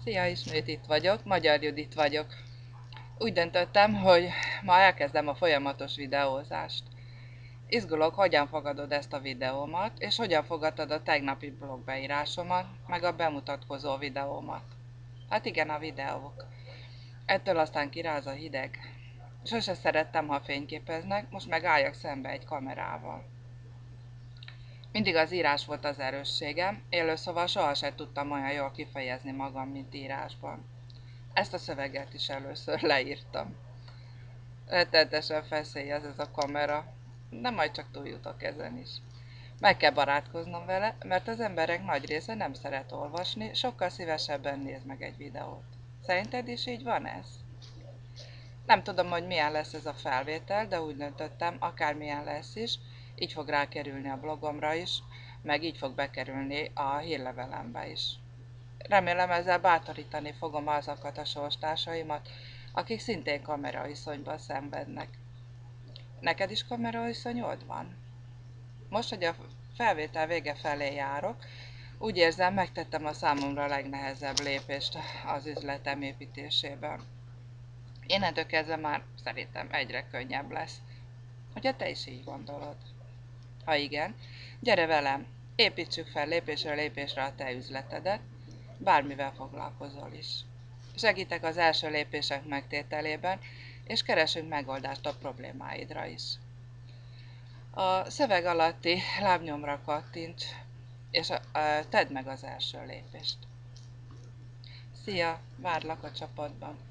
Szia, ismét itt vagyok, Magyar Judit vagyok. Úgy döntöttem, hogy ma elkezdem a folyamatos videózást. Izgulok, hogyan fogadod ezt a videómat, és hogyan fogadtad a tegnapi blogbeírásomat, meg a bemutatkozó videómat. Hát igen, a videók. Ettől aztán kiráz a hideg. Sose szerettem, ha fényképeznek, most meg álljak szembe egy kamerával. Mindig az írás volt az erősségem, élőszóval sohasem tudtam olyan jól kifejezni magam, mint írásban. Ezt a szöveget is először leírtam. Rettenetesen feszélyez ez a kamera, de majd csak túljutok ezen is. Meg kell barátkoznom vele, mert az emberek nagy része nem szeret olvasni, sokkal szívesebben néz meg egy videót. Szerinted is így van ez? Nem tudom, hogy milyen lesz ez a felvétel, de úgy döntöttem, akármilyen lesz is, így fog rákerülni a blogomra is, meg így fog bekerülni a hírlevelembe is. Remélem ezzel bátorítani fogom azokat a sorstársaimat, akik szintén kameraiszonyban szenvednek. Neked is kameraiszonyod van? Most, hogy a felvétel vége felé járok, úgy érzem, megtettem a számomra legnehezebb lépést az üzletem építésében. Innentől kezdve már szerintem egyre könnyebb lesz. Hogyha te is így gondolod. Ha igen, gyere velem, építsük fel lépésről lépésre a te üzletedet, bármivel foglalkozol is. Segítek az első lépések megtételében, és keresünk megoldást a problémáidra is. A szöveg alatti lábnyomra kattints, és tedd meg az első lépést. Szia, várlak a csapatban!